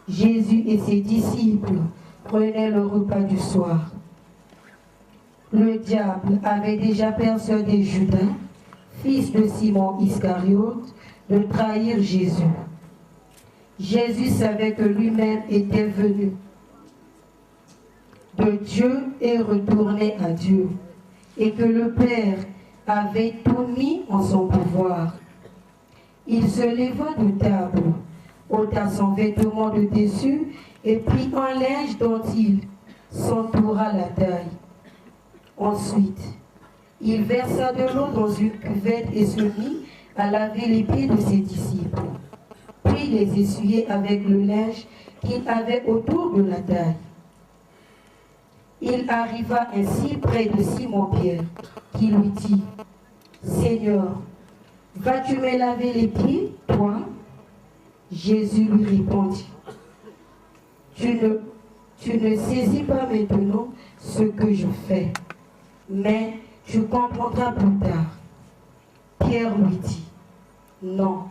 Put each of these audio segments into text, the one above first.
Jésus et ses disciples prenaient le repas du soir. Le diable avait déjà persuadé Judas, fils de Simon Iscariote, de trahir Jésus. Jésus savait que lui-même était venu de Dieu et retourné à Dieu, et que le Père avait tout mis en son pouvoir. Il se leva de table, ôta son vêtement de dessus et prit un linge dont il s'entoura la taille. Ensuite, il versa de l'eau dans une cuvette et se mit à laver les pieds de ses disciples, puis les essuyer avec le linge qu'il avait autour de la taille. Il arriva ainsi près de Simon-Pierre, qui lui dit, « Seigneur, vas-tu me laver les pieds, toi ?» Jésus lui répondit, « Tu ne saisis pas maintenant ce que je fais, mais tu comprendras plus tard. » Pierre lui dit, « Non,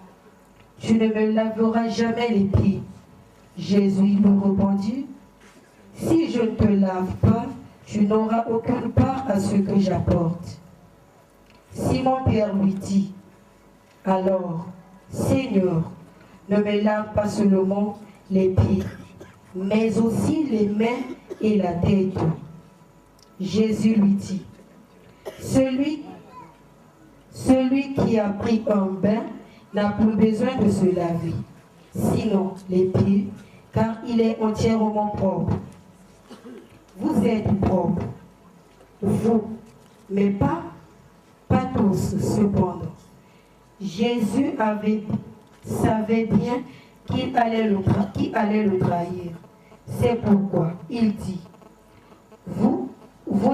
tu ne me laveras jamais les pieds. » Jésus lui répondit, « Si je ne te lave pas, tu n'auras aucune part à ce que j'apporte. » Simon-Pierre lui dit, « Alors, Seigneur, ne me lave pas seulement les pieds, mais aussi les mains et la tête. » Jésus lui dit, « Celui qui a pris un bain n'a plus besoin de se laver, sinon les pieds, car il est entièrement propre. Vous êtes propres, vous, mais pas tous cependant. » Jésus savait bien qui allait le trahir. C'est pourquoi il dit, vous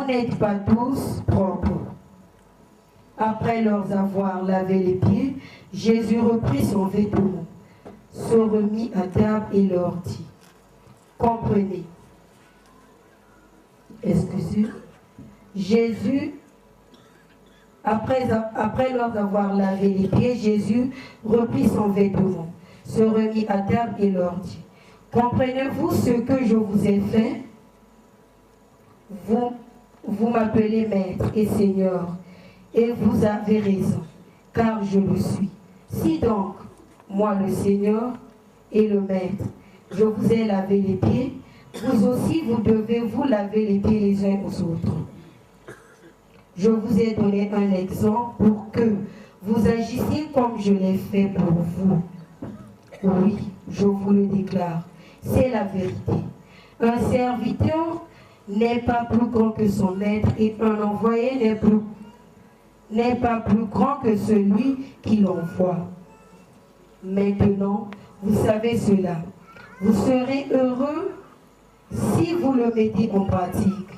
n'êtes pas tous propres. Après leur avoir lavé les pieds, Jésus reprit son vêtement, se remit à table et leur dit, comprenez. Excusez. Jésus, après leur avoir lavé les pieds, Jésus reprit son vêtement, se remit à table et leur dit, comprenez-vous ce que je vous ai fait? Vous m'appelez Maître et Seigneur, et vous avez raison, car je le suis. Si donc, moi le Seigneur et le Maître, je vous ai lavé les pieds, vous aussi vous devez vous laver les pieds les uns aux autres. Je vous ai donné un exemple pour que vous agissiez comme je l'ai fait pour vous. Oui, je vous le déclare, c'est la vérité. Un serviteur n'est pas plus grand que son maître et un envoyé n'est pas plus grand que celui qui l'envoie. Maintenant, vous savez cela. Vous serez heureux si vous le mettez en pratique.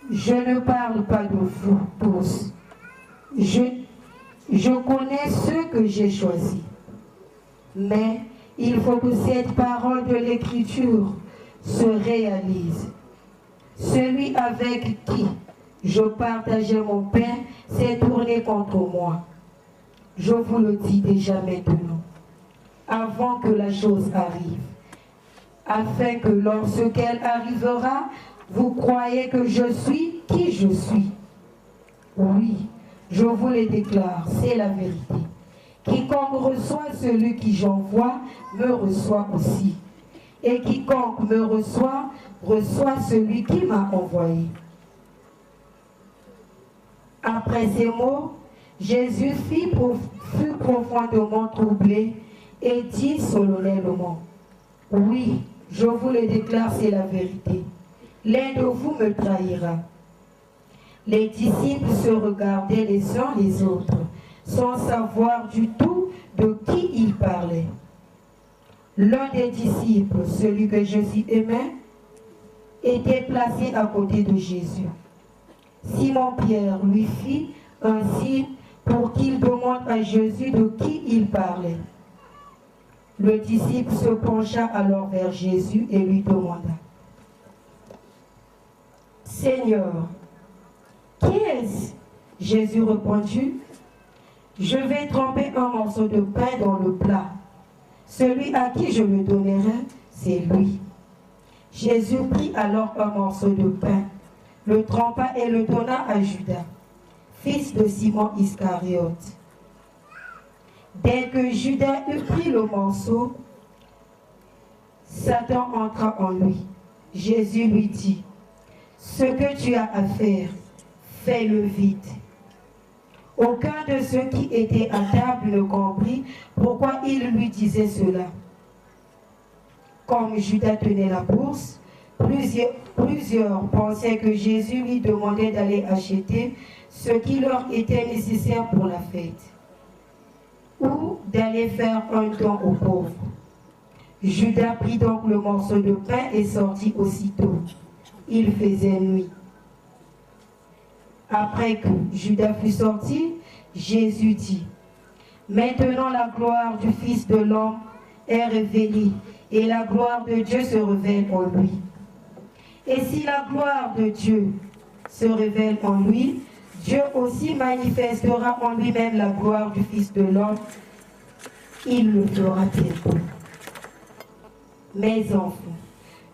Je ne parle pas de vous tous. Je connais ceux que j'ai choisis. Mais il faut que cette parole de l'Écriture se réalise. Celui avec qui je partageais mon pain s'est tourné contre moi. Je vous le dis déjà maintenant, avant que la chose arrive, afin que lorsqu'elle arrivera, vous croyez que je suis qui je suis. Oui, je vous le déclare, c'est la vérité. Quiconque reçoit celui qui j'envoie, me reçoit aussi. Et quiconque me reçoit, reçoit celui qui m'a envoyé. Après ces mots, Jésus fut profondément troublé et dit solennellement, « Oui, je vous le déclare, c'est la vérité. L'un de vous me trahira. » Les disciples se regardaient les uns les autres, sans savoir du tout de qui ils parlaient. L'un des disciples, celui que Jésus aimait, était placé à côté de Jésus. Simon-Pierre lui fit un signe pour qu'il demande à Jésus de qui il parlait. Le disciple se pencha alors vers Jésus et lui demanda, « Seigneur, qui est-ce » Jésus répondit, « Je vais tremper un morceau de pain dans le plat. Celui à qui je le donnerai c'est lui. Jésus prit alors un morceau de pain, le trempa et le donna à Judas, fils de Simon Iscariote. Dès que Judas eut pris le morceau, Satan entra en lui. Jésus lui dit, « Ce que tu as à faire, fais-le vite. » Aucun de ceux qui étaient à table ne comprit pourquoi il lui disait cela. Comme Judas tenait la bourse, plusieurs pensaient que Jésus lui demandait d'aller acheter ce qui leur était nécessaire pour la fête, ou d'aller faire un don aux pauvres. Judas prit donc le morceau de pain et sortit aussitôt. Il faisait nuit. Après que Judas fut sorti, Jésus dit, « Maintenant la gloire du Fils de l'homme est révélée, et la gloire de Dieu se révèle en lui. Et si la gloire de Dieu se révèle en lui, Dieu aussi manifestera en lui-même la gloire du Fils de l'homme. Il le fera bientôt. Mes enfants,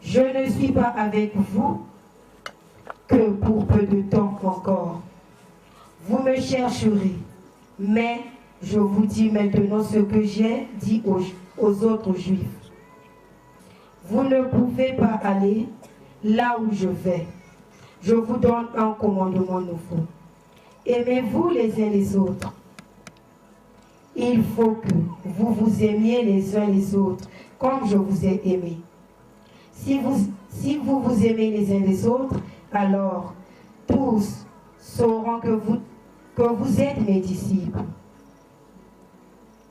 je ne suis pas avec vous que pour peu de temps encore. Vous me chercherez, mais je vous dis maintenant ce que j'ai dit aux autres Juifs. Vous ne pouvez pas aller là où je vais. Je vous donne un commandement nouveau. Aimez-vous les uns les autres. Il faut que vous vous aimiez les uns les autres, comme je vous ai aimé. Si vous vous aimez les uns les autres, alors tous sauront que vous êtes mes disciples.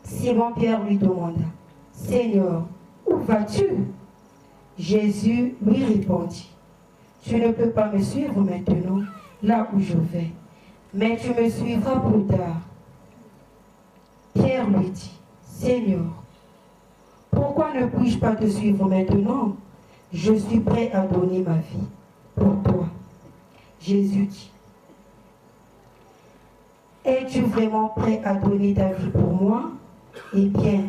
Simon-Pierre lui demanda, « Seigneur, où vas-tu » Jésus lui répondit, « Tu ne peux pas me suivre maintenant, là où je vais, mais tu me suivras plus tard. » Pierre lui dit, « Seigneur, pourquoi ne puis-je pas te suivre maintenant? Je suis prêt à donner ma vie pour toi. » Jésus dit, « Es-tu vraiment prêt à donner ta vie pour moi? Eh bien,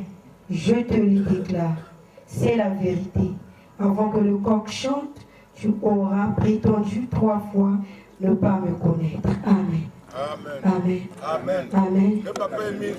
je te le déclare, c'est la vérité. Avant que le coq chante, tu auras prétendu 3 fois ne pas me connaître. » Amen. Amen. Amen. Amen. Amen. Le papa est mis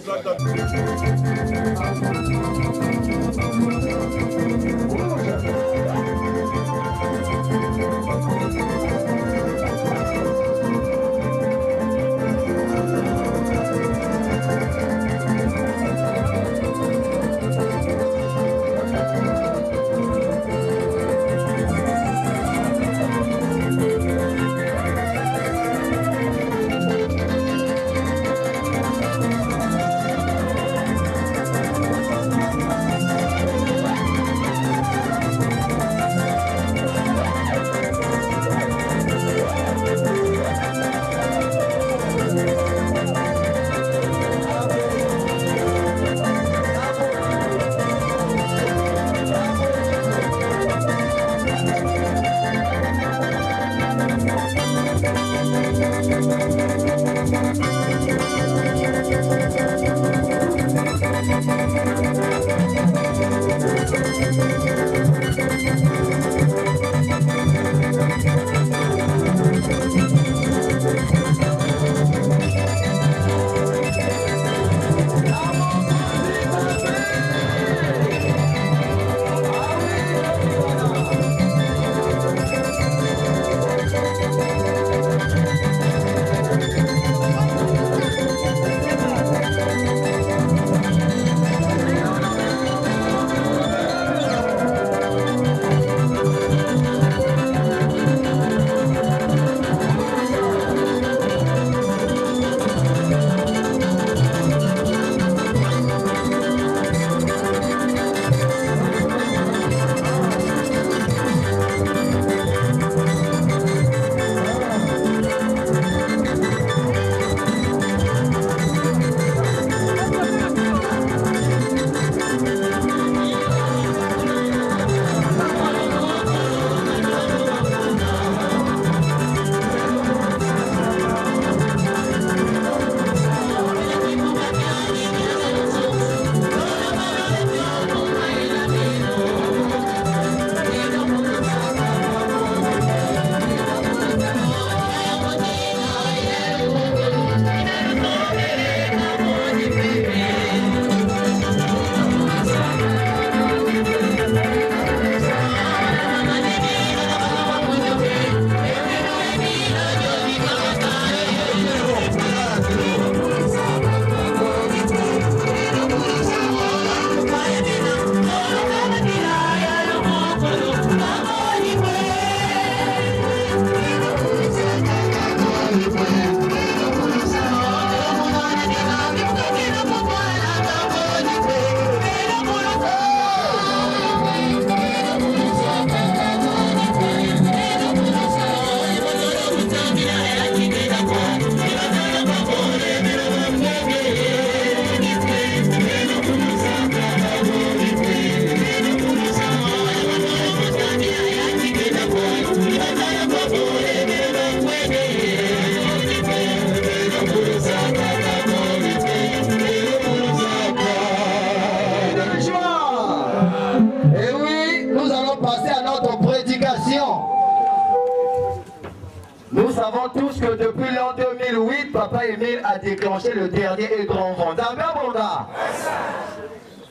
savons tous que depuis l'an 2008, Papa Émile a déclenché le dernier et grand vent. D'accord, mon gars?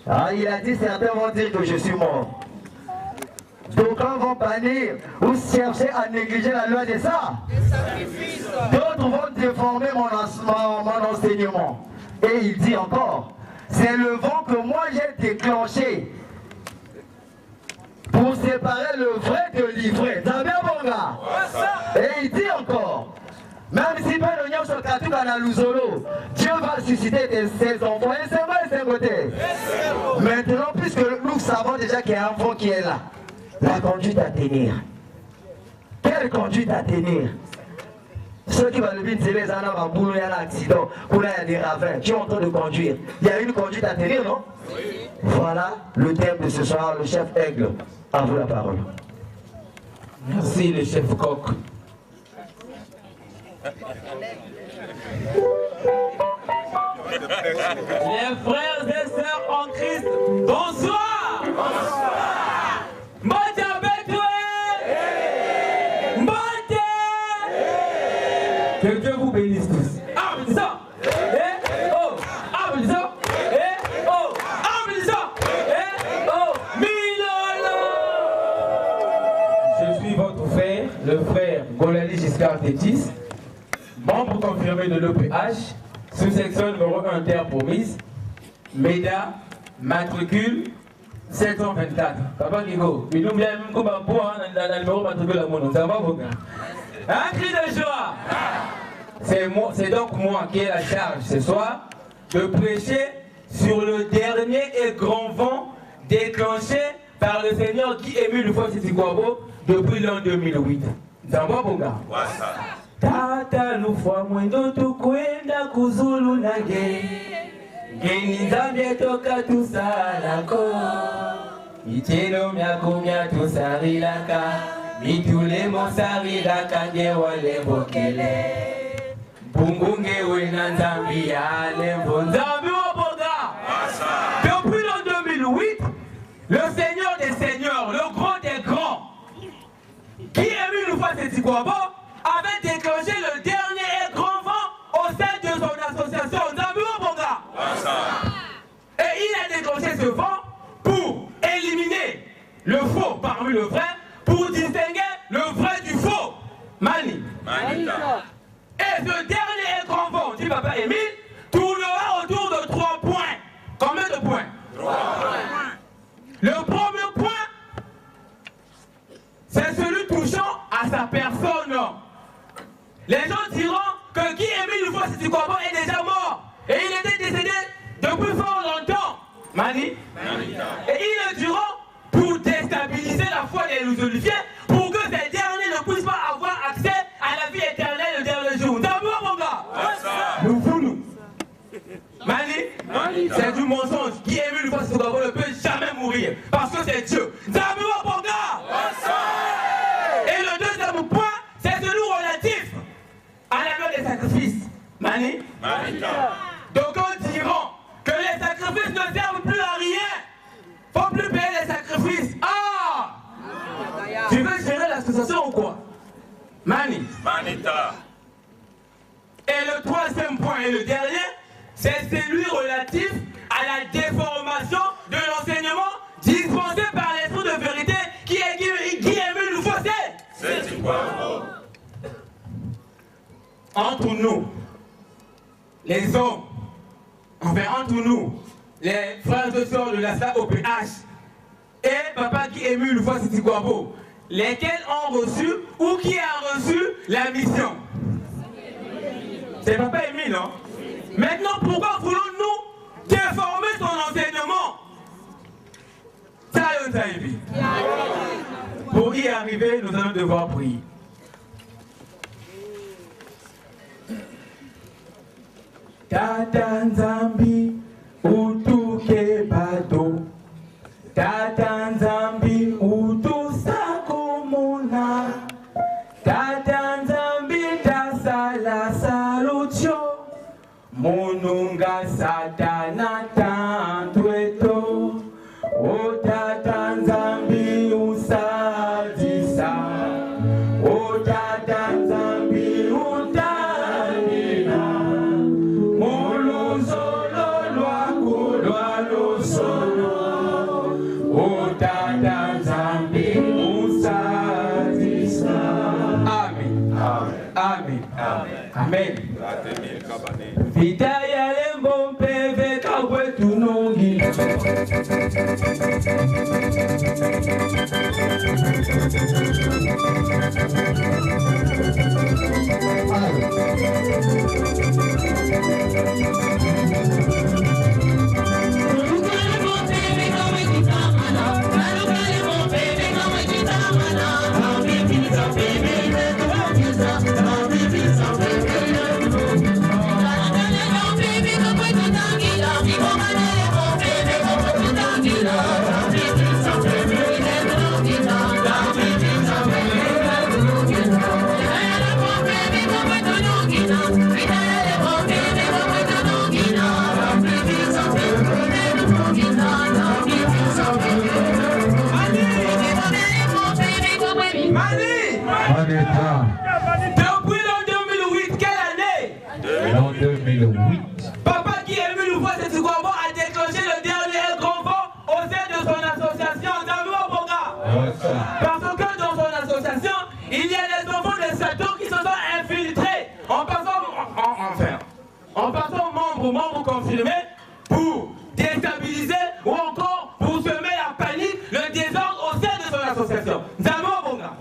Ah, il a dit, certains vont dire que je suis mort. D'aucuns vont bannir ou chercher à négliger la loi de ça. D'autres vont déformer mon enseignement. Et il dit encore, c'est le vent que moi j'ai déclenché pour séparer le vrai de l'ivré. T'as bien, mon gars? Et il dit encore, même si Benognon se catou dans la Luzolo, Dieu va susciter ses enfants. Et c'est vrai, c'est côté. Maintenant, puisque nous savons déjà qu'il y a un enfant qui est là, la conduite à tenir. Quelle conduite à tenir? Ceux qui vont le dire, c'est les années à boulot, il y a un accident, il y a des ravins, qui ont en train de conduire. Il y a une conduite à tenir, non? Oui. Voilà le thème de ce soir, le chef Aigle. À vous la parole. Merci, le chef Coq. Les frères et sœurs en Christ, bonsoir. Bonsoir. Que Dieu vous bénisse tous. Applaudissons. Et oh, applaudissons. Et oh, applaudissons. Et oh, Milolo. Je suis votre frère, le frère Golali Giscard Tétis, membre confirmé de l'EPH, sous-section numéro 1 terre promise, MEDA, matricule 724. Papa Kigo, il nous met même comme un point dans le numéro matricule à mon nom. Ça va, vos gars? Un cri de joie. C'est donc moi qui ai la charge ce soir de prêcher sur le dernier et grand vent déclenché par le Seigneur Guy Émile Ufwasi-Tikwabo depuis l'an 2008. Ça va, mon gars? Tata lufwa mwendo tukwenda kuzulu nage ngeni nzambe toka tusalako michelo myakumya tusarilaka mitule mosarilaka ngewale bokele bungunge wena nzambi yalembo nzambi waboga. Depuis l'an 2008, le Seigneur des Seigneurs, le grand des grands, Guy Émile Ufwasi-Tikwabo avait déclenché le dernier et grand vent au sein de son association Nzambi waboga. Et il a déclenché ce vent pour éliminer le faux parmi le vrai, pour distinguer le vrai du faux. Mani. Et ce dernier grand vent, dit Papa Émile, tournera autour de 3 points. Combien de points? 3 points. Le premier point, c'est celui touchant à sa personne. Les gens diront que Guy Émile Ufwasi-Tikwabo est déjà mort. Et il était décédé depuis fort longtemps. Mani. Et ils le diront pour déstabiliser la foi des Luzolifiens, pour que ces derniers ne puissent pas avoir accès à la vie éternelle le dernier jour. D'abord, mon gars, nous voulons. Mani, c'est du mensonge. Guy Émile Ufwasi-Tikwabo ne peut jamais mourir parce que c'est Dieu. D'abord, mon gars. Et le deuxième point, c'est celui relatif à la loi des sacrifices. Mani. Donc on diront que les sacrifices ne servent plus à rien. Faut plus payer les sacrifices. Ah! Tu veux gérer l'association ou quoi? Mani. Et le troisième point et le dernier, c'est celui relatif à la déformation de l'enseignement dispensé par l'esprit de vérité qui est Guy Émile Ufwasi-Tikwabo. Entre nous, les hommes, enfin entre nous, les frères et sœurs de la OPH et Papa Guy Émile Ufwasi-Tikwabo, lesquels ont reçu ou qui a reçu la mission? C'est Papa Émile, non? Maintenant, pourquoi voulons-nous déformer son enseignement? Pour y arriver, nous allons devoir prier. Tata Nzambi utuke bado, Tata Nzambi utusakomona, Tata Nzambi tasala salutio, monunga satana tantweto, o Tata Nzambi usadisa, o Tata Nzambi Tata Zambi Musadisa. Amen. Amen. Amen. Vita ya lembo peve kawe tunongi. Depuis l'an 2008, quelle année? L'an 2008. Papa qui est venu nous voir cette Kwabo a déclenché le dernier grand vent au sein de son association Zambo Bonga. Parce que dans son association, il y a des enfants de Satan qui se sont infiltrés en passant membres confirmés pour déstabiliser ou encore pour semer la panique, le désordre au sein de son association. Zambo Bonga.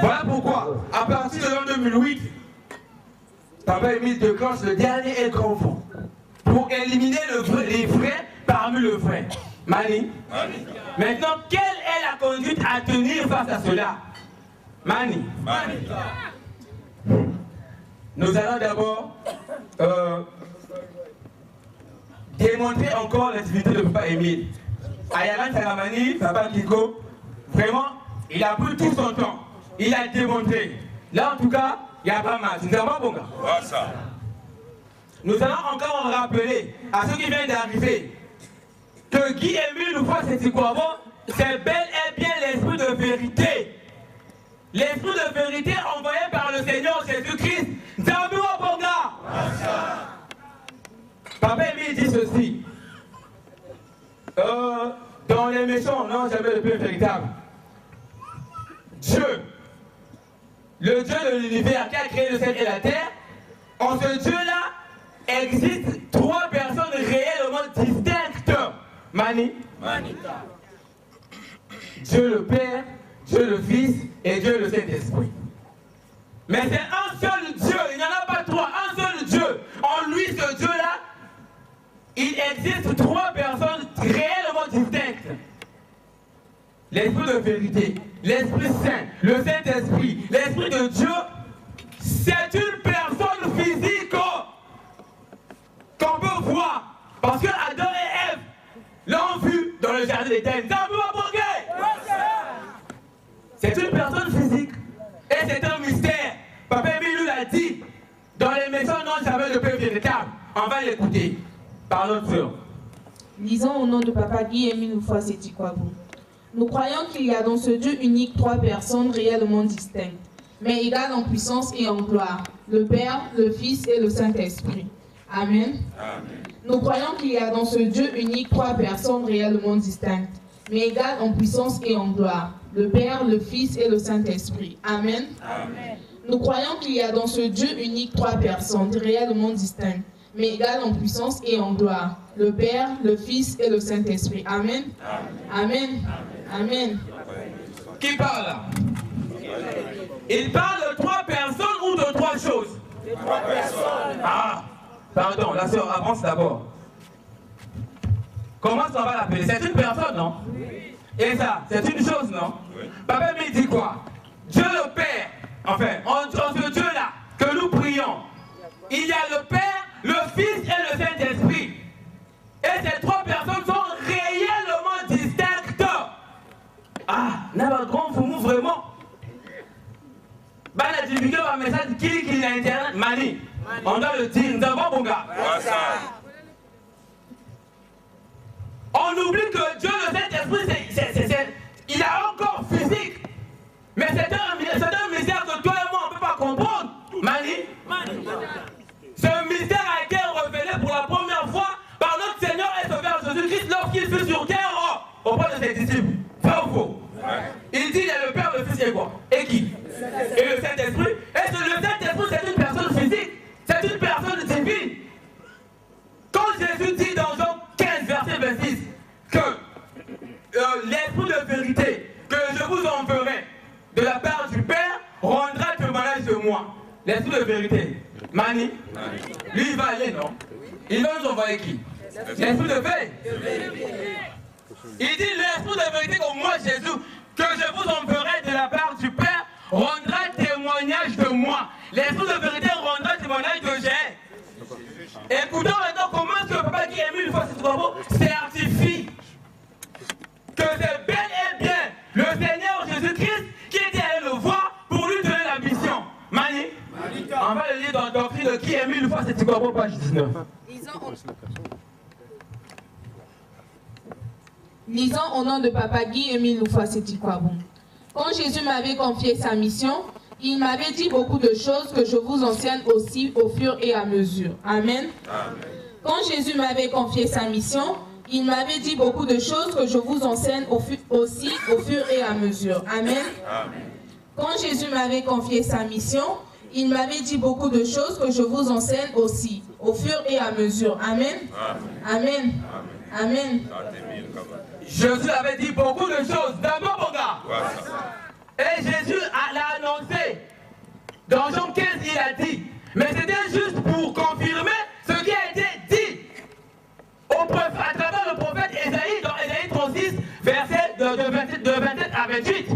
Voilà pourquoi, à partir de l'an 2008, Papa Émile déclenche le dernier grand vent pour éliminer les vrais parmi le vrai. Mani. Maintenant, quelle est la conduite à tenir face à cela? Mani. Nous allons d'abord démontrer encore l'activité de Papa Émile. Ayalan Saramani, Papa Kiko, vraiment, il a pris tout son temps. Il a démontré. Là, en tout cas, il n'y a pas mal. Nous avons bon gars. Nous allons encore rappeler à ceux qui viennent d'arriver que Guy Émile nous voit cette Kwabo, c'est bel et bien l'esprit de vérité. L'esprit de vérité envoyé par le Seigneur Jésus-Christ. Zambo Bonga. Papa Émile dit ceci. Dans les méchants, non, jamais le plus véritable. Dieu, le Dieu de l'univers qui a créé le ciel et la terre, en ce Dieu-là existent trois personnes réellement distinctes. Mani. Dieu le Père, Dieu le Fils et Dieu le Saint-Esprit. Mais c'est un seul Dieu, il n'y en a pas trois, un seul Dieu. En lui, ce Dieu-là, il existe trois personnes réellement distinctes. L'Esprit de vérité, l'Esprit Saint, le Saint-Esprit, l'Esprit de Dieu, c'est une personne physique qu'on peut voir. Parce que Adam et Ève l'ont vu dans le jardin d'Éden. C'est une personne physique et c'est un mystère. Papa Émile nous l'a dit. Dans les maisons, non, jamais le Père véritable. On va l'écouter. Parlons sur. Lisons au nom de Papa Guy Émile Kwabo. Nous croyons qu'il y a dans ce Dieu unique trois personnes réellement distinctes, mais égales en puissance et en gloire, le Père, le Fils et le Saint-Esprit. Amen. Nous croyons qu'il y a dans ce Dieu unique trois personnes réellement distinctes, mais égales en puissance et en gloire, le Père, le Fils et le Saint-Esprit. Amen. Nous croyons qu'il y a dans ce Dieu unique trois personnes réellement distinctes, mais égales en puissance et en gloire, le Père, le Fils et le Saint-Esprit. Amen. Amen. Amen. Qui parle là? Il parle de trois personnes ou de trois choses? De trois personnes. Ah, pardon, la sœur avance d'abord. Comment on va l'appeler? C'est une personne, non? Oui. Et ça, c'est une chose, non? Oui. Papa me dit quoi? Dieu le Père, enfin, en ce Dieu-là que nous prions, il y a le Père, le Fils et le Saint-Esprit. Et ces trois personnes sont réellement distinctes. Ah, n'a pas grand fou vraiment. Bah, la divulgué un message qui est internet, Mani. On doit le dire, nous avons bon gars. On oublie que Dieu, le Saint-Esprit, il a un corps physique. Mais c'est un mystère que toi et moi, on ne peut pas comprendre. Mani. Ce mystère a été révélé pour la première fois par notre Seigneur et Sauveur Jésus-Christ lorsqu'il fut sur terre auprès de ses disciples. Vrai ou faux? Il dit il y a le Père, le Fils et quoi? Et qui? Et le Saint-Esprit. Et le Saint-Esprit, c'est une personne physique. C'est une personne divine. Quand Jésus dit dans Jean 15, verset 26, que l'Esprit de vérité, que je vous enverrai de la part du Père, rendra témoignage de moi. L'Esprit de vérité. Mani, lui il va aller, non? Il va nous envoyer qui? L'Esprit de vérité. Il dit l'Esprit de vérité comme moi, Jésus, que je vous enverrai de la part du Père, rendra témoignage de moi. L'Esprit de vérité rendra témoignage de Jésus. Écoutons maintenant comment est-ce que le papa qui a mis une fois ce travaux certifie que c'est bel et bien le Seigneur Jésus-Christ qui était allé le voir pour lui donner la mission. Mani, on va le lire dans la doctrine de qui a mis une fois ce travaux, page 19. Lisons au nom de Papa Guy Émile Loufa Sétikwabon. Quand Jésus m'avait confié sa mission, il m'avait dit beaucoup de choses que je vous enseigne aussi au fur et à mesure. Amen. Amen. Quand Jésus m'avait confié sa mission, il m'avait dit beaucoup de choses que je vous enseigne aussi au fur et à mesure. Amen. Amen. Quand Jésus m'avait confié sa mission, il m'avait dit beaucoup de choses que je vous enseigne aussi au fur et à mesure. Amen. Amen. Amen. Amen. Jésus avait dit beaucoup de choses. D'abord, mon gars. Et Jésus l'a annoncé. Dans Jean 15, il a dit. Mais c'était juste pour confirmer ce qui a été dit à travers le prophète Ésaïe, dans Ésaïe 36, verset de 27 à 28.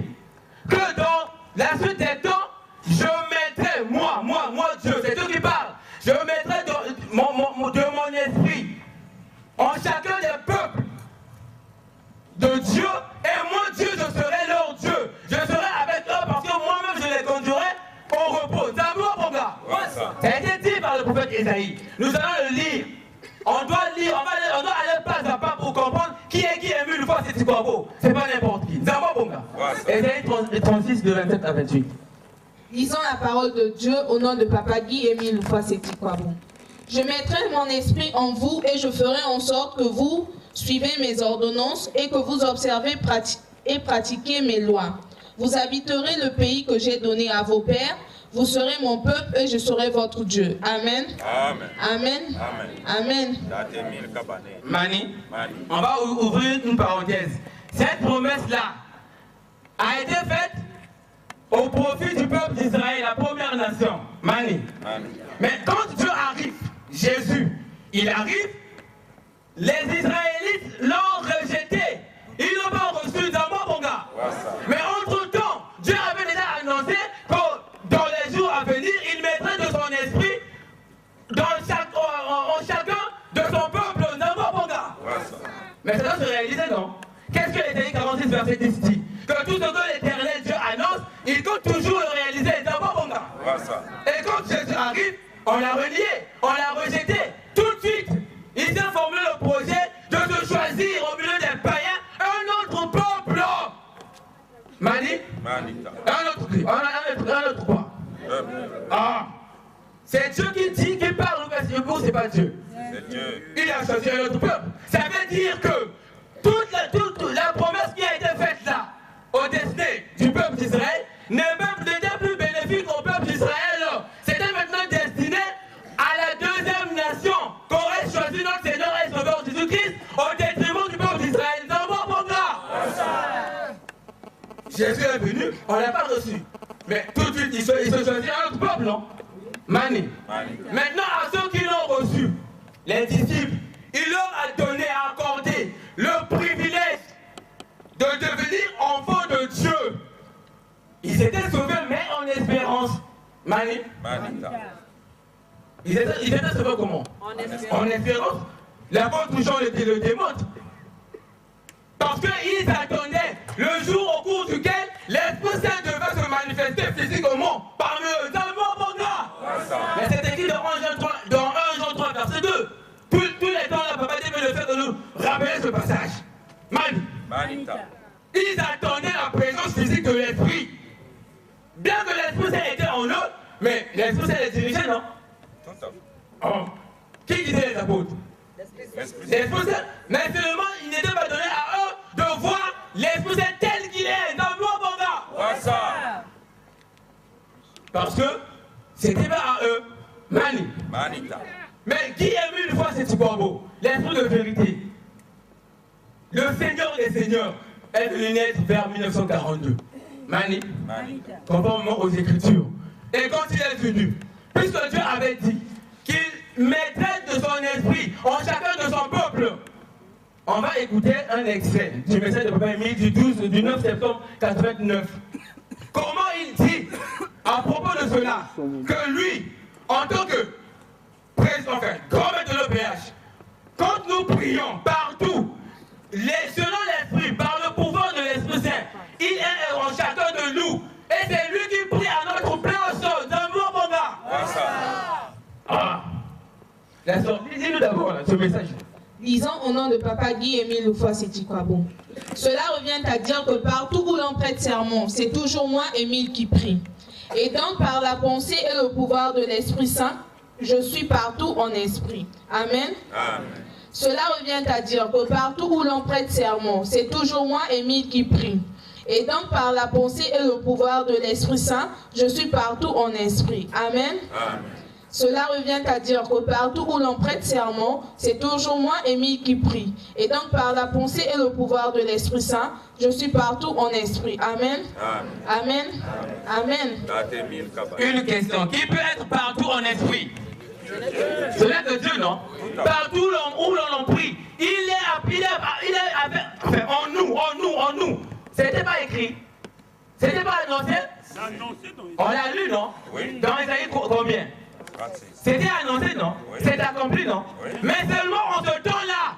Que dans la suite des temps, je mettrai, moi Dieu, c'est Dieu qui parle, je mettrai de mon esprit en chacun des peuples de Dieu, et moi Dieu, je serai leur Dieu. Je serai avec eux parce que moi-même je les conduirai au repos. C'est un mot, mon gars. Ça a été dit par le prophète Ésaïe. Nous allons le lire. On doit lire, on doit aller pas à pas pour comprendre qui est ému une fois c'est Tikwabo. C'est pas n'importe qui. C'est un mot, mon gars. Ésaïe 36 de 27 à 28. Lisons la parole de Dieu au nom de Papa Guy Émile Loufa Sétikwabon. Je mettrai mon esprit en vous et je ferai en sorte que vous suivez mes ordonnances et que vous observez et pratiquez mes lois. Vous habiterez le pays que j'ai donné à vos pères. Vous serez mon peuple et je serai votre Dieu. Amen. Amen. Amen. Amen. Mani, on va ouvrir une parenthèse. Cette promesse-là a été faite au profit du peuple d'Israël, la première nation. Mani. Mais quand Dieu arrive, Jésus, il arrive, les Israélites l'ont rejeté. Ils n'ont pas reçu d'amour, mon gars. Mais entre-temps, Dieu avait déjà annoncé que dans les jours à venir, il mettrait de son esprit en chacun de son peuple d'amour, mon gars. Mais ça doit se réaliser, non? Qu'est-ce que Ésaïe 46, verset 10 dit? Que tout ce que l'Éternel Dieu annonce, il compte toujours le réaliser d'amour, mon gars. Et quand Jésus arrive, on l'a renié, on l'a rejeté. Tout de suite, il s'est formulé le projet de se choisir au milieu des païens un autre peuple. Mani? Un autre quoi? Ah, c'est Dieu qui dit, qui parle, ou c'est pas Dieu? C'est Dieu. Il a choisi un autre peuple. Ça veut dire que toute la promesse qui a été faite là, au destin du peuple d'Israël, n'était plus bénéfique au peuple d'Israël. C'était maintenant destiné à la deuxième nation qu'aurait choisi notre Seigneur et Sauveur Jésus-Christ au détriment du peuple d'Israël. C'est un bon gars. Jésus est venu, on ne l'a pas reçu. Mais tout de suite, il se choisit un autre peuple, non? Mani. Maintenant, à ceux qui l'ont reçu, les disciples, il leur a donné, accordé le privilège de devenir enfants de Dieu. Ils étaient sauvés, mais en espérance. Mani. Ils étaient sauvés comment? En espérance. L'apôtre Jean le démontre. Parce qu'ils attendaient le jour au cours duquel l'Esprit Saint devait se manifester physiquement parmi eux. Dans le bon, mon gars. Mais c'est écrit dans 1 Jean 3, verset 2. Tous les temps, là, Papa Dieu veut le faire de nous rappeler ce passage. Ils attendaient la présence physique de l'Esprit. Bien que l'Esprit Saint était en eux, mais l'Esprit Saint les dirigeait, non? Oh. Qui disait les apôtres? L'Esprit Saint. Mais seulement, il n'était pas donné à eux de voir l'Esprit Saint tel Parce que c'était pas à eux. Mani. Mais qui a vu une fois cette corbeau? L'esprit de vérité. Le Seigneur des Seigneurs est venu naître vers 1942. Mani. Conformément aux Écritures. Et quand il est venu, puisque Dieu avait dit qu'il mettrait de son esprit en chacun de son peuple, on va écouter un extrait du message de Papa Émile du 9 septembre 89. Comment il dit à propos de cela que lui, en tant que président, enfin, grand maître de l'OPH, quand nous prions partout, selon l'Esprit, par le pouvoir de l'Esprit Saint, il est en chacun de nous. Et c'est lui qui prie à notre plein sol. D'amour, mon gars. Lisez-nous d'abord ce message. Lisons au nom de Papa Guy-Émile Loufoua-Sétikwabo. Cela revient à dire que partout où l'on prête serment, c'est toujours moi, Émile, qui prie. Et donc par la pensée et le pouvoir de l'Esprit Saint, je suis partout en esprit. Amen. Amen. Cela revient à dire que partout où l'on prête serment, c'est toujours moi, Émile, qui prie. Et donc par la pensée et le pouvoir de l'Esprit Saint, je suis partout en esprit. Amen. Amen. Cela revient à dire que partout où l'on prête serment, c'est toujours moi, Émile, qui prie. Et donc par la pensée et le pouvoir de l'Esprit Saint, je suis partout en esprit. Amen. Amen. Amen. Amen. Une question. Qui peut être partout en esprit? Cela de Dieu, non? Partout où l'on prie, il est en nous. C'était pas écrit. C'était pas annoncé. On l'a lu, non? Oui. Dans Isaïe combien? C'était annoncé, non? Oui. C'est accompli, non? Oui. Mais seulement en ce temps-là,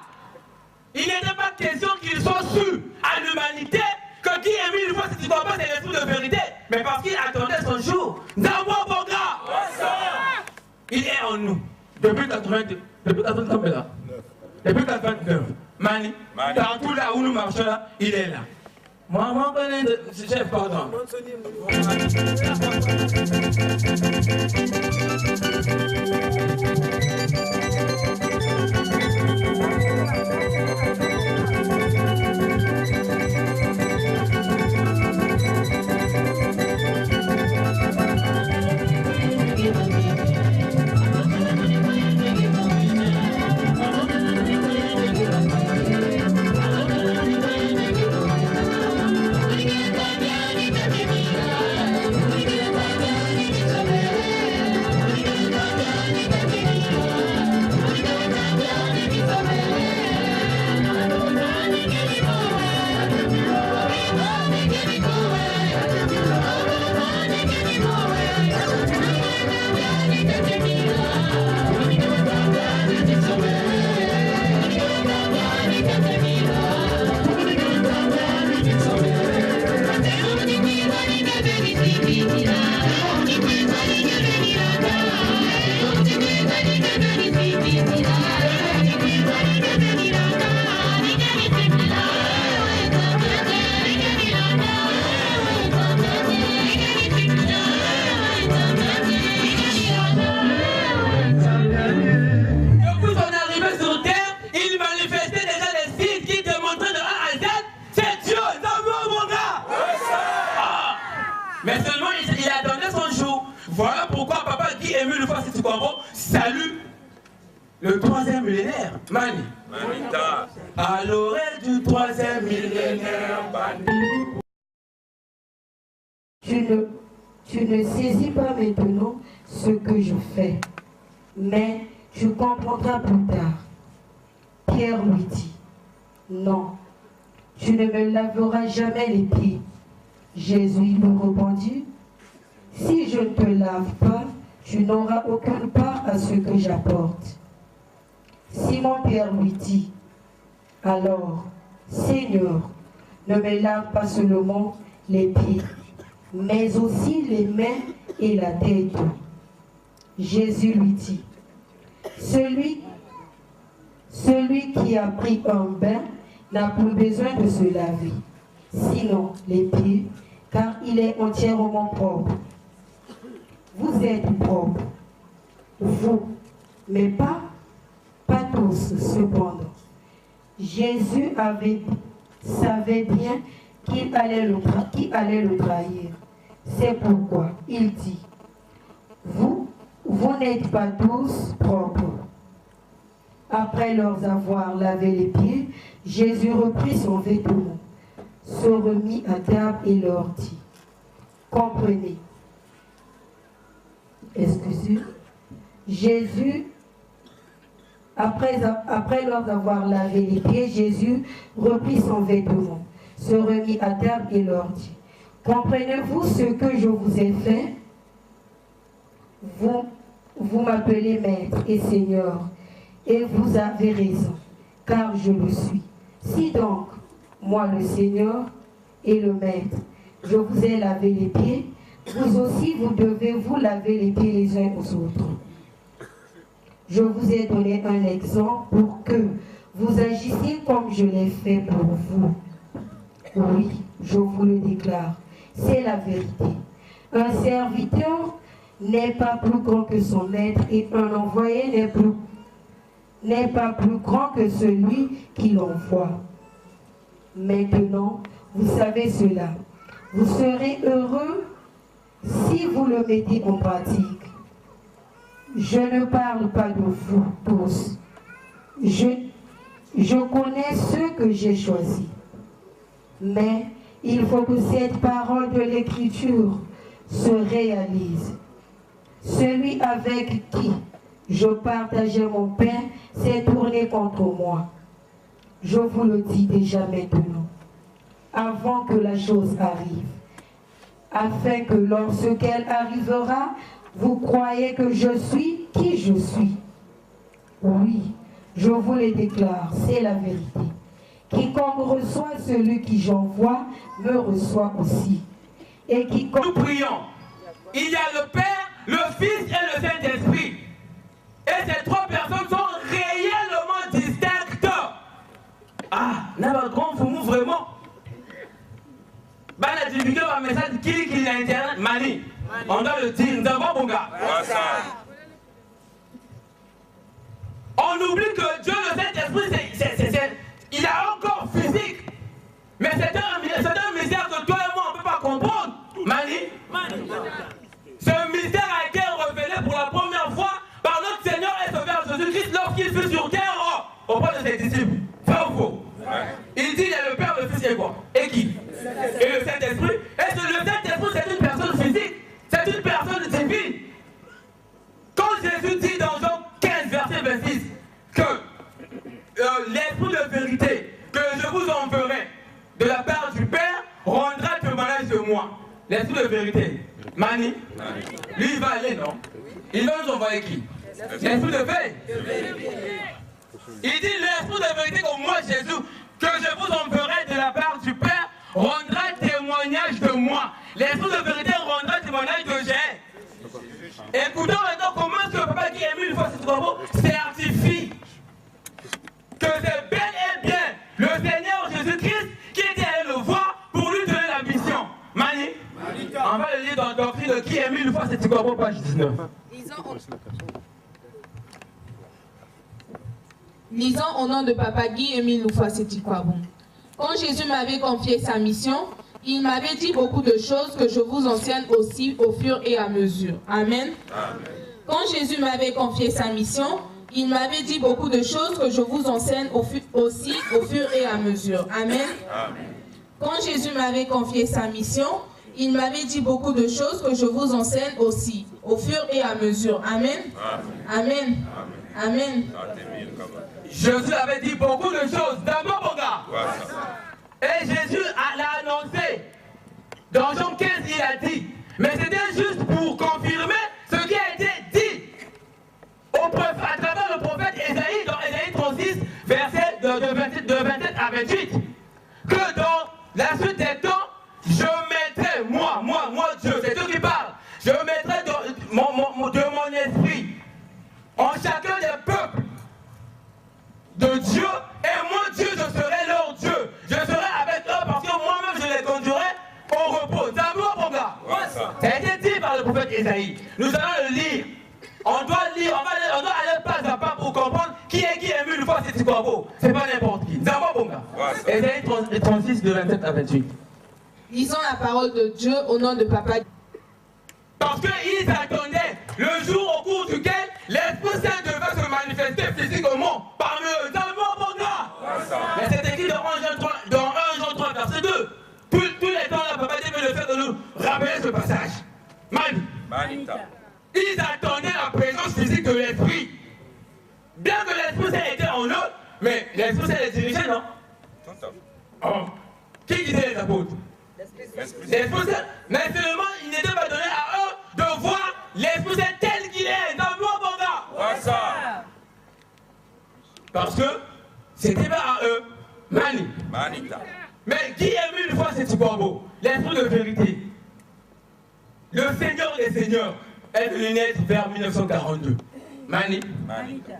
il n'était pas question qu'il soit su à l'humanité que qui est mis une fois si tu comprends, c'est l'esprit de vérité. Mais parce qu'il attendait son jour. D'amour, mon gars! Il est en nous. Depuis 82. Depuis 89 là. Depuis 89. Mani. Partout là où nous marchons là, il est là. Moi, chef, pardon. Salue le troisième millénaire, Mani. À l'oreille du troisième millénaire, Mani. Tu ne saisis pas maintenant ce que je fais, mais tu comprendras plus tard. Pierre lui dit, non, tu ne me laveras jamais les pieds. Jésus lui répondit, si je ne te lave pas, tu n'auras aucune part à ce que j'apporte. Simon-Pierre lui dit, alors, Seigneur, ne me lave pas seulement les pieds, mais aussi les mains et la tête. Jésus lui dit, celui qui a pris un bain n'a plus besoin de se laver, sinon les pieds, car il est entièrement propre. Vous êtes propres, vous, mais pas tous cependant. Jésus savait bien qu'il allait le trahir. C'est pourquoi il dit, vous n'êtes pas tous propres. Après leur avoir lavé les pieds, Jésus reprit son vêtement, se remit à table et leur dit, comprenez. Excusez. Jésus, après leur avoir lavé les pieds, Jésus reprit son vêtement, se remit à table et leur dit, comprenez-vous ce que je vous ai fait? Vous m'appelez Maître et Seigneur, et vous avez raison, car je le suis. Si donc, moi le Seigneur et le Maître, je vous ai lavé les pieds, vous aussi vous devez vous laver les pieds les uns aux autres. Je vous ai donné un exemple pour que vous agissiez comme je l'ai fait pour vous. Oui, je vous le déclare, c'est la vérité. Un serviteur n'est pas plus grand que son maître et un envoyé n'est pas plus grand que celui qui l'envoie. Maintenant, vous savez cela. Vous serez heureux si vous le mettez en pratique. Je ne parle pas de vous tous. Je connais ceux que j'ai choisis. Mais il faut que cette parole de l'Écriture se réalise. Celui avec qui je partageais mon pain s'est tourné contre moi. Je vous le dis déjà maintenant, avant que la chose arrive, afin que lorsqu'elle arrivera, vous croyez que je suis qui je suis. Oui, je vous le déclare, c'est la vérité. Quiconque reçoit celui qui j'envoie, me reçoit aussi. Et quiconque... Nous prions. Il y a le Père, le Fils et le Saint-Esprit. Et ces trois personnes sont réellement distinctes. Ah, n'a pas grand vous vraiment. Bah, la difficulté par message qui est internet, Mani. On doit le dire, nous avons bon gars. On oublie que Dieu, le Saint-Esprit, il a encore physique. Mais c'est un mystère que toi et moi, on ne peut pas comprendre. Mani. Ce mystère a été révélé pour la première fois par notre Seigneur et Sauveur Jésus-Christ lorsqu'il fut sur terre auprès de ses disciples. Vrai ou faux? Il dit il y a le Père, le Fils et quoi? Et qui? Et le Saint-Esprit. Et le Saint-Esprit, c'est une personne physique. C'est une personne divine. Quand Jésus dit dans Jean 15, verset 26, que l'Esprit de vérité que je vous enverrai de la part du Père rendra témoignage de moi. L'Esprit de vérité. Mani, lui il va aller, non? Il va nous envoyer qui? L'Esprit de vérité. Il dit l'Esprit de vérité que moi, Jésus, que je vous enverrai de la part du Père, rendra témoignage de moi. L'Esprit de vérité rendra témoignage de j'ai. Écoutons maintenant comment est-ce que Papa qui a mis une fois ce travaux certifie que c'est bel et bien le Seigneur Jésus-Christ qui était allé le voir pour lui donner la mission. Mani, on va le lire dans la doctrine de qui a mis une fois ce travaux, page 19. Lisons au nom de Papa Guy Émile Loufa-Sétikwabon. Quand Jésus m'avait confié sa mission, il m'avait dit beaucoup de choses que je vous enseigne aussi au fur et à mesure. Amen. Amen. Quand Jésus m'avait confié sa mission, il m'avait dit beaucoup de choses que je vous enseigne aussi au fur et à mesure. Amen. Amen. Quand Jésus m'avait confié sa mission, il m'avait dit beaucoup de choses que je vous enseigne aussi au fur et à mesure. Amen. Amen. Amen. Jésus avait dit beaucoup de choses. D'abord, mon gars. Et Jésus l'a annoncé. Dans Jean 15, il a dit. Mais c'était juste pour confirmer ce qui a été dit à travers le prophète Ésaïe, dans Ésaïe 36, verset de 27 à 28. Que dans la suite des temps, je mettrai, moi Dieu, c'est Dieu qui parle, je mettrai de mon esprit en chacun des peuples de Dieu, et moi Dieu, je serai leur Dieu. Je serai avec eux parce que moi-même je les conduirai au repos. D'abord, mon gars, ça a été dit par le prophète Ésaïe. Nous allons le lire. On doit lire, on doit aller pas à pas pour comprendre qui est ému une fois c'est Sikwabo. C'est pas n'importe qui. D'abord, mon gars. Ésaïe 36 de 27 à 28. Lisons la parole de Dieu au nom de Papa. Parce qu'ils attendaient le jour au cours duquel l'Esprit Saint devait se manifester physiquement parmi eux. Dans le monde, mon gars. Mais c'est écrit dans 1 Jean 3, verset 2. Tous les temps, là, papa Dieu veut le faire de nous rappeler ce passage. Mani. Ils attendaient la présence physique de l'Esprit. Bien que l'Esprit Saint était en eux, mais l'Esprit Saint les dirigeait, non? Oh. Qui disait les apôtres? L'Esprit Saint. Mais seulement, il n'était pas donné à eux de voir l'Esprit Saint tel qu'il est dans le monde, mon gars. Parce que c'était pas à eux. Manita. Mais qui a mis une fois ce corbeau? L'Esprit de vérité. Le Seigneur des Seigneurs est venu naître vers 1942.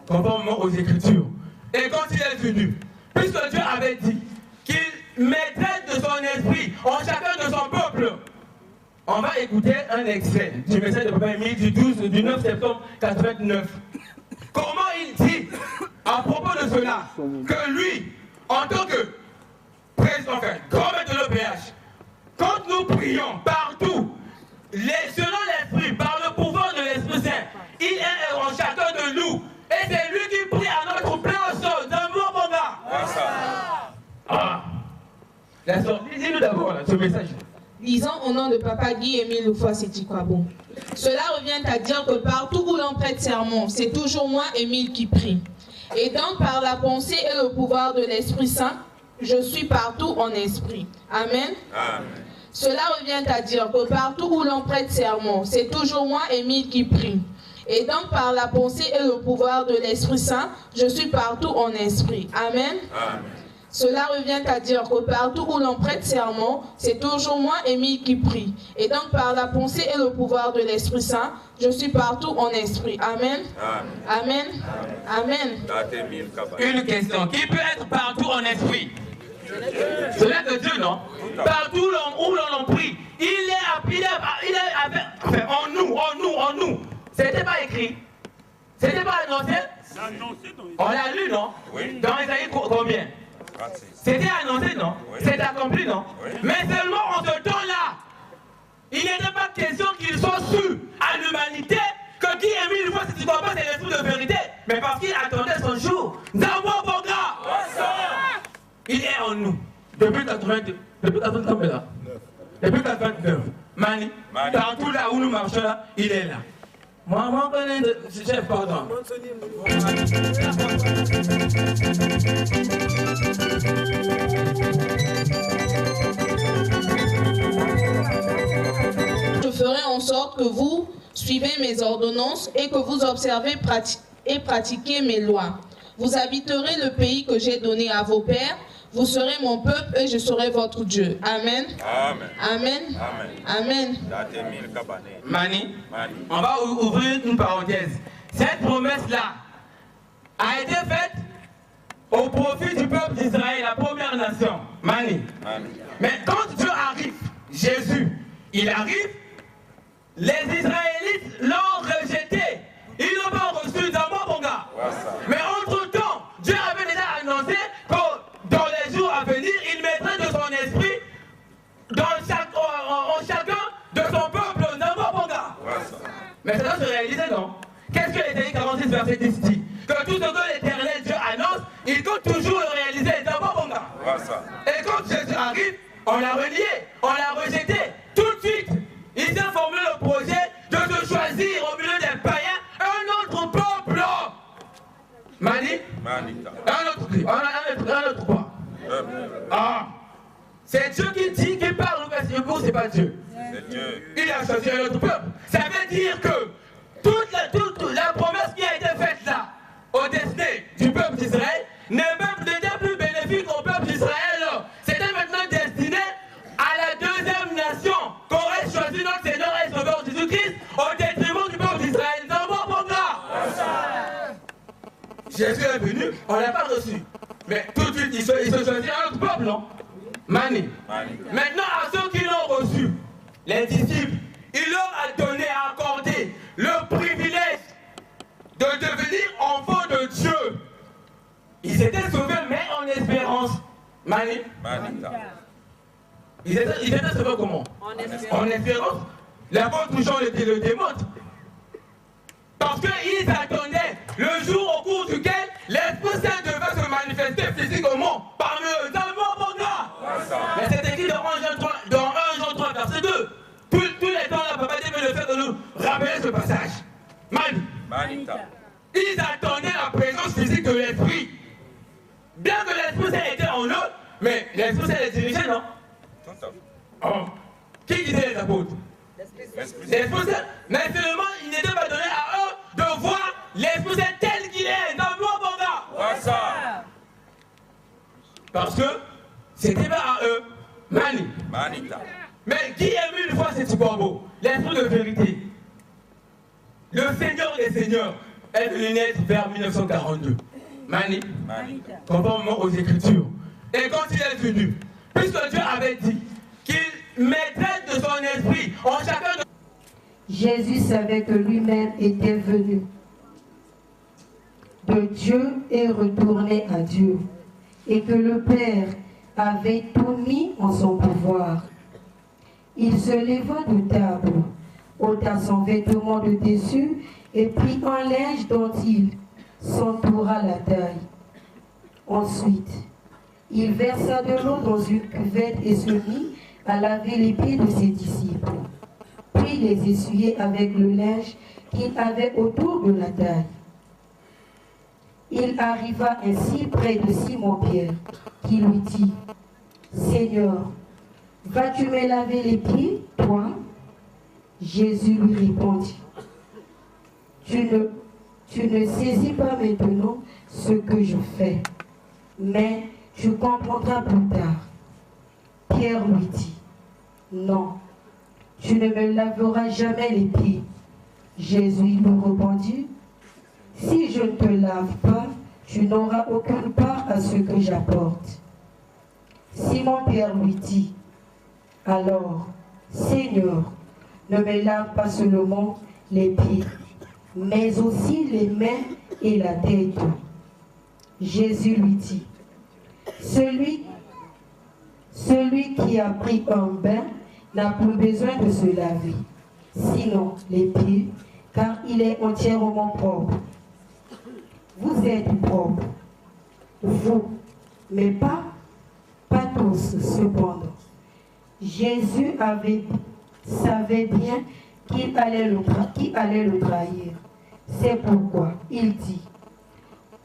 Conformément aux Écritures. Et quand il est venu, puisque Dieu avait dit qu'il mettrait de son esprit en chacun de son peuple, on va écouter un extrait du message de Papa Émile du 9 septembre 89. Comment il dit à propos de cela que lui, en tant que président, enfin, grand maître de l'OPH, quand nous prions partout, selon l'Esprit, par le pouvoir de l'Esprit Saint, il est en chacun de nous. Et c'est lui qui prie à notre place dans le monde, mon gars. Dis-nous d'abord ce message. Lisons au nom de Papa Guy-Émile Loufoua-Sétikwabo. Cela revient à dire que partout où l'on prête serment, c'est toujours moi, Émile, qui prie. Et donc par la pensée et le pouvoir de l'Esprit Saint, je suis partout en esprit. Amen. Cela revient à dire que partout où l'on prête serment, c'est toujours moi, Émile, qui prie. Et donc par la pensée et le pouvoir de l'Esprit Saint, je suis partout en esprit. Amen. Cela revient à dire que partout où l'on prête serment, c'est toujours moi, Émile, qui prie. Et donc par la pensée et le pouvoir de l'Esprit Saint, je suis partout en esprit. Amen. Amen. Une question. Qui peut être partout en esprit? Ce n'est que Dieu, non? Partout où l'on prie, il est en nous. C'était pas écrit. C'était pas annoncé. On l'a lu, non? Dans Isaïe combien? C'était annoncé, non? C'est accompli, non? Mais seulement en ce temps-là, il n'était pas question qu'il soit su à l'humanité que qui est mis une fois, si tu ne crois pas, c'est l'esprit de vérité. Mais parce qu'il attendait son jour. D'amour, mon gars! Il est en nous. Depuis 82. Depuis 89 là. Depuis 89. Mani. Partout là où nous marchons là, il est là. Moi, chef, pardon. Je ferai en sorte que vous suivez mes ordonnances et que vous observez et pratiquez mes lois. Vous habiterez le pays que j'ai donné à vos pères. Vous serez mon peuple et je serai votre Dieu. Amen. Amen. Mani, on va ouvrir une parenthèse. Cette promesse-là a été faite au profit du peuple d'Israël, la première nation. Mani. Mais quand Dieu arrive, Jésus, il arrive, les Israélites l'ont rejeté. Ils n'ont pas reçu d'amour, mon gars. Mais entre-temps, Dieu avait déjà annoncé que dans les jours à venir, il mettrait de son esprit en chacun de son peuple d'amour, mon gars. Mais ça doit se réaliser, non? Qu'est-ce que l'Ésaïe 46, verset 10 dit? Que tout ce que l'Éternel Dieu annonce, il compte toujours le réaliser d'amour, mon gars. Et quand Jésus arrive, on l'a renié, on l'a rejeté. Tout de suite, il s'est formulé le projet de se choisir au milieu des païens un autre peuple. Mani? Un autre quoi? C'est Dieu qui dit, qui parle, ou c'est pas Dieu? C'est Dieu. Il a choisi un autre peuple. Ça veut dire que toute la promesse qui a été faite là, au destin du peuple d'Israël, n'était plus bénéfique au peuple d'Israël. C'était maintenant destiné à la deuxième nation qu'aurait choisi notre Seigneur et Sauveur Jésus-Christ au détriment du peuple d'Israël. Dans mon gars, Jésus est venu, on ne l'a pas reçu. Mais tout de suite, il se choisit un autre peuple, non? Mani. Maintenant, à ceux qui l'ont reçu, les disciples, il leur a donné, accordé le privilège de devenir enfants de Dieu. Ils étaient sauvés, mais en espérance. Mani. Ils étaient sauvés comment? En espérance. L'apôtre Jean le démontre. Parce qu'ils attendaient le jour au cours duquel l'Esprit Saint devait se manifester physiquement parmi eux. Dans le bon gars. Mais c'est écrit dans 1 Jean 3, verset 2. Tous les temps là, papa Dieu veut le faire de nous rappeler ce passage. Manita. Ils attendaient la présence physique de l'Esprit. Bien que l'Esprit Saint était en eux, mais l'Esprit Saint les dirigeait, non? Oh. Qui disait les apôtres? L'Esprit Saint. Mais seulement, il n'était pas donné à eux de voir l'Esprit Saint tel qu'il est dans le bon gars. Parce que c'était pas à eux. Manita. Mais qui a mis une fois ce corbeau? L'Esprit de vérité. Le Seigneur des Seigneurs est venu naître vers 1942. Manita. Conformément aux Écritures. Et quand il est venu, puisque Dieu avait dit qu'il mettrait de son esprit en chacun de... Jésus savait que lui-même était venu de Dieu et retourné à Dieu, et que le Père avait tout mis en son pouvoir. Il se leva de table, ôta son vêtement de dessus et prit un linge dont il s'entoura la taille. Ensuite, il versa de l'eau dans une cuvette et se mit à laver les pieds de ses disciples, puis les essuyer avec le linge qu'il avait autour de la taille. Il arriva ainsi près de Simon-Pierre, qui lui dit, « Seigneur, vas-tu me laver les pieds, toi ?» Jésus lui répondit, « Tu ne saisis pas maintenant ce que je fais, mais tu comprendras plus tard. » Pierre lui dit, « Non, tu ne me laveras jamais les pieds. » Jésus lui répondit, « Si je ne te lave pas, tu n'auras aucune part à ce que j'apporte. » Simon-Pierre lui dit, « Alors, Seigneur, ne me lave pas seulement les pieds, mais aussi les mains et la tête. » Jésus lui dit, « Celui qui a pris un bain n'a plus besoin de se laver, sinon les pieds, car il est entièrement propre. Vous êtes propres, vous, mais pas tous cependant. » Jésus savait bien qu'il allait le trahir. C'est pourquoi il dit,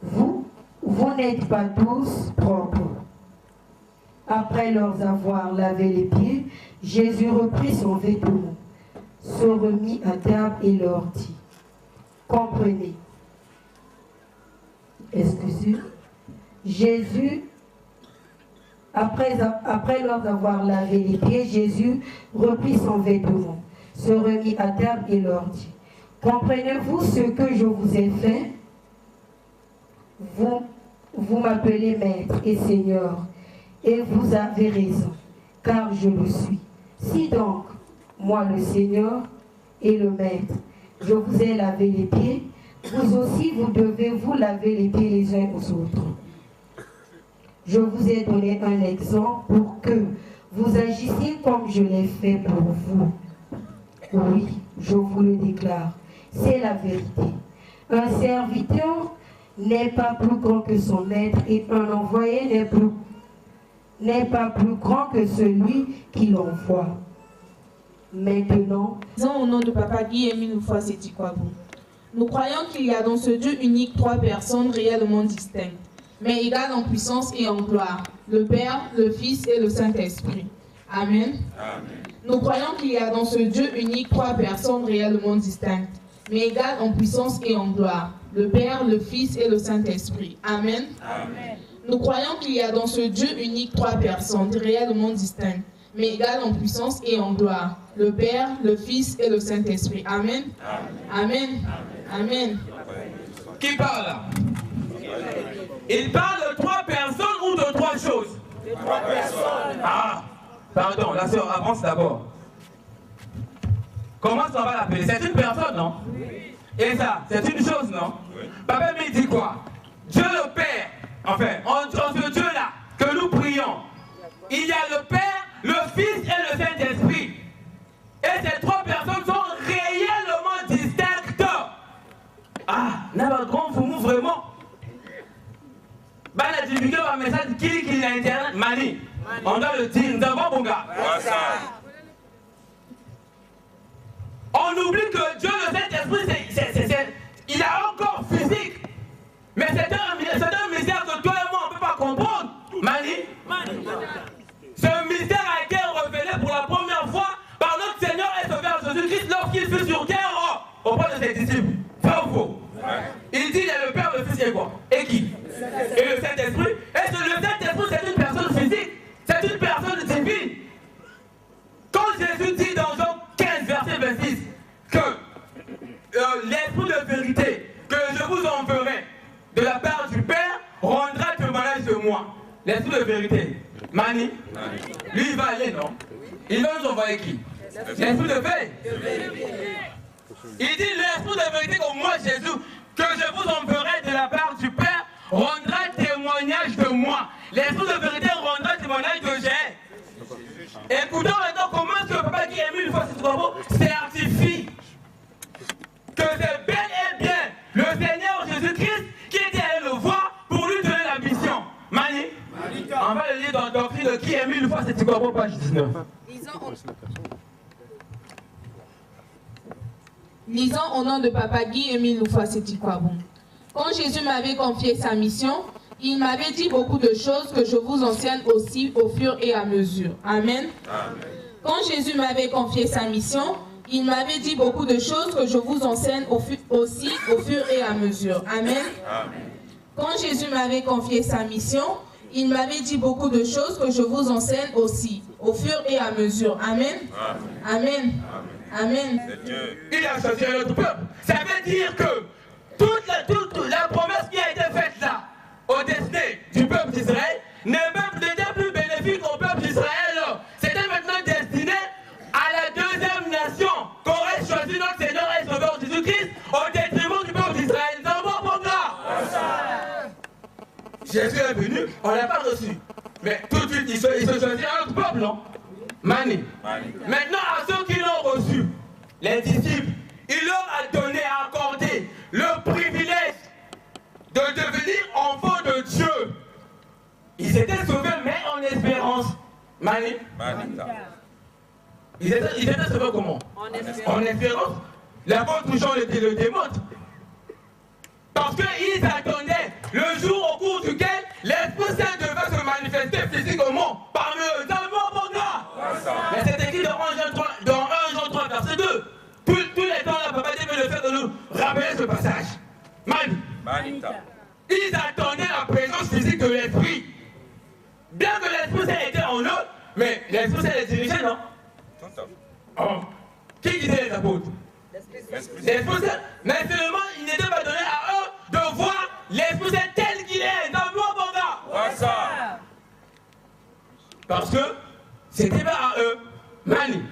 vous n'êtes pas tous propres. Après leur avoir lavé les pieds, Jésus reprit son vêtement, se remit à table et leur dit, comprenez. Excusez. Jésus, après leur avoir lavé les pieds, Jésus reprit son vêtement, se remit à table et leur dit, comprenez-vous ce que je vous ai fait? Vous m'appelez maître et seigneur, et vous avez raison, car je le suis. Si donc, moi le Seigneur et le Maître, je vous ai lavé les pieds, vous aussi vous devez vous laver les pieds les uns aux autres. Je vous ai donné un exemple pour que vous agissiez comme je l'ai fait pour vous. Oui, je vous le déclare, c'est la vérité. Un serviteur n'est pas plus grand que son maître et un envoyé n'est pas plus grand que celui qui l'envoie. Maintenant, au nom de Papa Guy et Minoufwa Setikwabu, nous croyons qu'il y a dans ce Dieu unique trois personnes réellement distinctes, mais égales en puissance et en gloire, le Père, le Fils et le Saint-Esprit. Amen. Amen. Nous croyons qu'il y a dans ce Dieu unique trois personnes réellement distinctes, mais égales en puissance et en gloire, le Père, le Fils et le Saint-Esprit. Amen. Amen. Nous croyons qu'il y a dans ce Dieu unique trois personnes réellement distinctes, mais égales en puissance et en gloire, le Père, le Fils et le Saint-Esprit. Amen. Amen. Amen. Qui parle là? Il parle de trois personnes ou de trois choses? De trois personnes. Ah, pardon, la sœur avance d'abord. Comment ça va l'appeler? C'est une personne, non? Oui. Et ça, c'est une chose, non? Oui. Papa me dit quoi? Dieu le Père, enfin, en ce Dieu-là que nous prions, il y a le Père, le Fils et le Saint-Esprit. Et ces trois personnes sont réellement distinctes. On doit le dire, nous avons bon gars. On oublie que Dieu, le Saint-Esprit, il a un corps physique. Mais c'est un mystère que toi et moi, on ne peut pas comprendre. Mani. Ce mystère a été révélé pour la première fois par notre Seigneur et Sauveur Jésus-Christ lorsqu'il fut sur terre auprès de ses disciples. Vrai ou faux? Il dit il y a le Père, le Fils et quoi? Et qui? Et le Saint-Esprit. Et le Saint-Esprit, c'est une personne physique. C'est une personne divine. Quand Jésus dit dans Jean 15, verset 26, que l'Esprit de vérité que je vous enverrai de la part du Père rendra témoignage de moi. L'Esprit de vérité. Mani, lui il va aller, non? Il va nous envoyer qui? L'Esprit de vérité. Il dit l'Esprit de vérité que moi, Jésus, que je vous enverrai de la part du Père, rendra témoignage de moi. L'Esprit de vérité rendra témoignage de j'ai. Écoutons maintenant comment est-ce que Papa qui a mis une fois ce travaux certifie que c'est bel et bien le Seigneur Jésus-Christ qui était allé le voir pour lui donner la mission. Mani, on va le lire dans la doctrine de qui a mis une fois ce travaux, page 19. Lisons au nom de Papa Guy Émile Loufa Sétikwabon. Quand Jésus m'avait confié sa mission, il m'avait dit beaucoup de choses que je vous enseigne aussi au fur et à mesure. Amen. Quand Jésus m'avait confié sa mission, il m'avait dit beaucoup de choses que je vous enseigne aussi au fur et à mesure. Amen. Quand Jésus m'avait confié sa mission, il m'avait dit beaucoup de choses que je vous enseigne aussi au fur et à mesure. Amen. Amen. Amen. Il a choisi un autre peuple. Ça veut dire que toute la promesse qui a été faite là, au destin du peuple d'Israël, n'était plus bénéfique au peuple d'Israël. C'était maintenant destiné à la deuxième nation qu'aurait choisi notre Seigneur et Sauveur Jésus-Christ au détriment du peuple d'Israël. Nous avons bon là. Jésus est venu, on ne l'a pas reçu. Mais tout de suite, il se choisit un autre peuple, non? Mani. Maintenant, à ceux qui l'ont reçu, les disciples, il leur a donné, accordé le privilège de devenir enfants de Dieu. Ils étaient sauvés, mais en espérance. Mani. Ils étaient sauvés comment? En espérance. L'apôtre Jean le démontre. Parce qu'ils attendaient le jour au cours duquel l'Esprit Saint devait se manifester physiquement parmi eux. Mais c'est écrit dans 1 Jean 3, verset 2. Tous les temps, là, Papa Dieu veut le faire de nous rappeler ce passage. Mani. Ils attendaient la présence physique de l'Esprit. Bien que l'Esprit Saint était en eux, mais l'Esprit Saint les dirigeait, non? Qui disait les apôtres? L'Esprit Saint. Mais seulement, il n'était pas donné à eux de voir l'Esprit Saint tel qu'il est. Dans le bon gars. Parce que c'était pas à eux. Mani.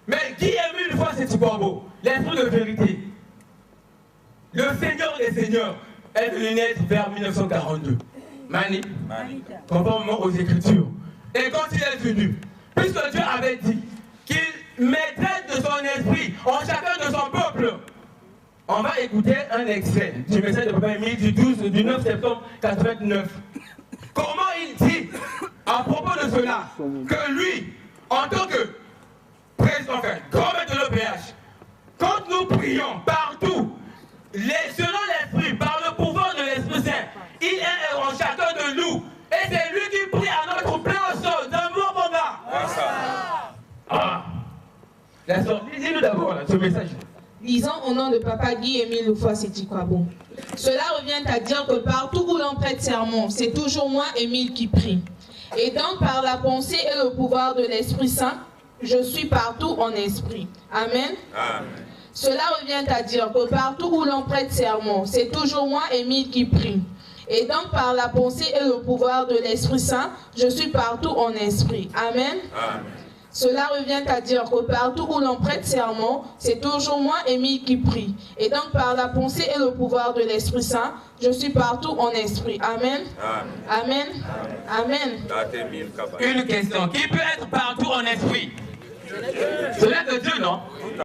Mais qui a mis une fois ce corbeau? L'Esprit de vérité. Le Seigneur des Seigneurs est venu naître vers 1942. Mani. Conformément aux Écritures. Et quand il est venu, puisque Dieu avait dit qu'il mettrait de son esprit en chacun de son peuple, on va écouter un extrait du message de Papa Émile du 9 septembre 89. Comment il dit à propos de cela que lui, en tant que président, enfin, grand maître de l'OPH, quand nous prions partout, selon l'Esprit, par le pouvoir de l'Esprit Saint, il est en chacun de nous. Et c'est lui qui prie à notre place d'un bon moment. Dis-nous d'abord ce message. Lisons au nom de Papa Guy Émile Loufa Sétikwabon. Cela revient à dire que partout où l'on prête serment, c'est toujours moi, Émile, qui prie. Et donc par la pensée et le pouvoir de l'Esprit Saint, je suis partout en esprit. Amen. Cela revient à dire que partout où l'on prête serment, c'est toujours moi, Émile, qui prie. Et donc par la pensée et le pouvoir de l'Esprit Saint, je suis partout en esprit. Amen. Cela revient à dire que partout où l'on prête serment, c'est toujours moi, Émile, qui prie. Et donc par la pensée et le pouvoir de l'Esprit Saint, je suis partout en esprit. Amen. Amen. Amen. Une question. Qui peut être partout en esprit? C'est là que Dieu, non?